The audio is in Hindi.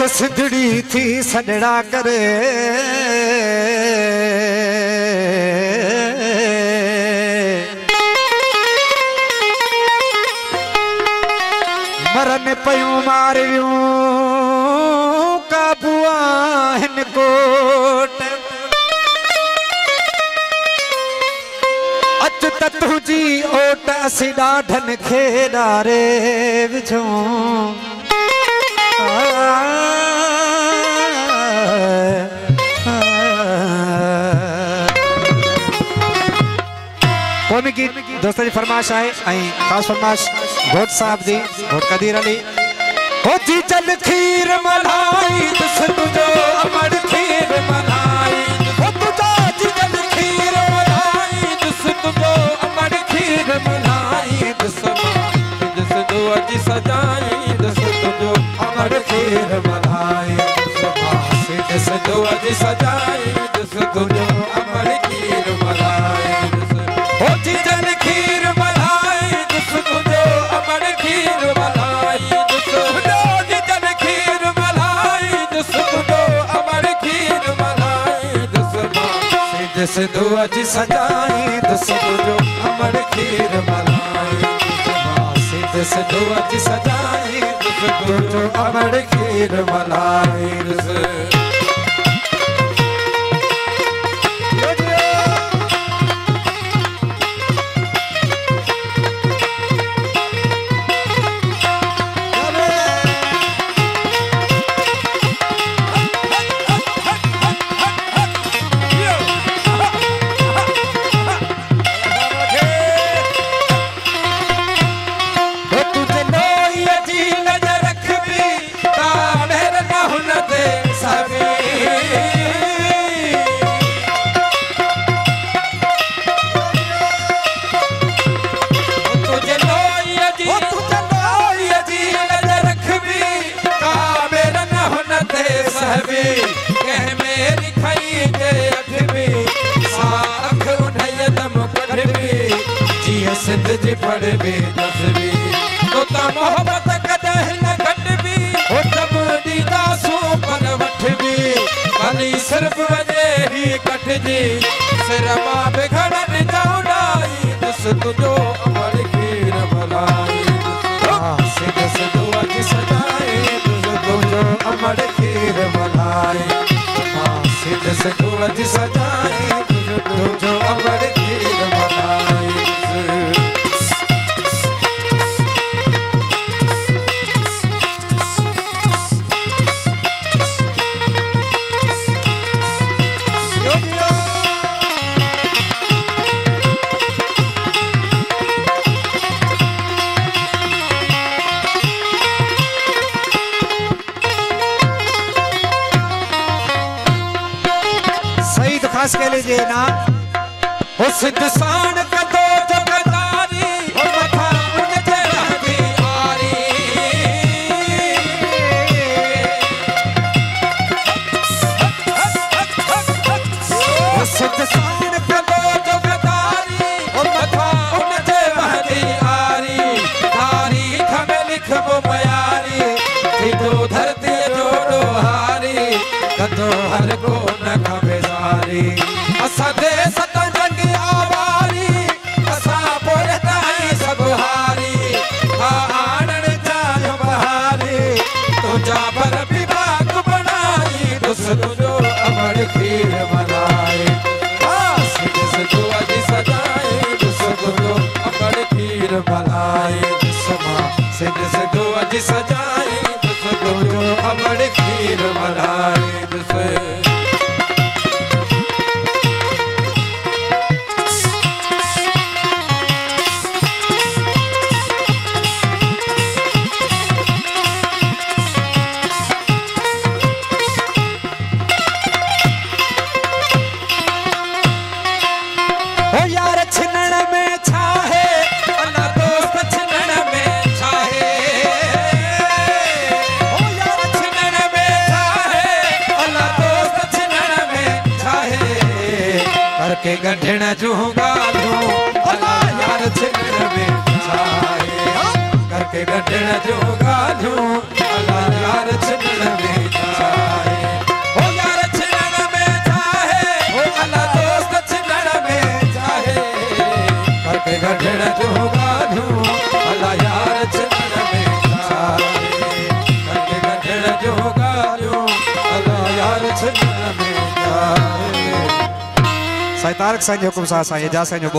सिंधड़ी थी सजड़ा करे मरन पयूं मारियूं काबुआ हिन कोट अच त तुझी ओट असी ॾाढन खे ॾारे विझूं कौमी गीत दोस्तों जी फरमाइश है खास फरमाइश घोट साहब जी घोट कदीर अली हो जी चल खीर मलाई दुस तुझो अमर खीर मलाई हो तुझा जी चल खीर मलाई दुस तुझो अमर खीर मलाई दुस दो अजी सजाई दुस तुझो अमर खीर मलाई दुस दो अजी सजाई दुस तुझो अमर खीर मलाई हो जी चल खीर मलाई दुस तुझो अमर खीर मलाई दुस जी चल खीर मलाई दुस तुझो अमर खीर मलाई दुस दो अजी सजाई दुस तुझो अमर खीर मलाई दुस दो अजी सजाई दुस तुझो अमर खीर मलाई दुस सिंध जी पढ़ भी दस भी तो ता मोहब्बत कदह न घट भी हो तब दीदा सो पर वठ भी खाली सिर्फ वजे ही कट जी सिर मां बिगड़न जाउडाई दुस तुझो अमर खीर मलाई सिंध सिंध अज सजाए दुस तुझो अमर खीर मलाई सिंध सिंध अज सजाए दुस तुझो अमर खीर मलाई कह लीजिए ना हो सिद्ध सान कदो जगदारी हो मथा उन जहदी आरी हो सिद्ध सान कदो जगदारी हो मथा उन जहदी आरी तारीख में लिखबो बयारी थीदो धरती जोड़ो हारी कदो हर को न खबे असा दे सत जंग आवारी असा पोरताई सब हारी आनन चाह बहारी तुझा पर विभाग बनाई दुस तुझो अमर खीर मलाई दुस दो अजी सजाए दुस तुझो अमर खीर मलाई दुस दो अजी सजाए दुस तुझो अमर खीर मलाई दुस के गढ़ण जूं गालूं अला यार छिनण में छाए करके गढ़ण जूं गालूं अला यार छिनण में गढ़ जो गाजूं अला यार छिनन में जाए कंगे गढ़ जो गाजूं अला यार छिनन में जाए साईं तारक साईं जो हुकुम सां साईं एजाज़ साईं जो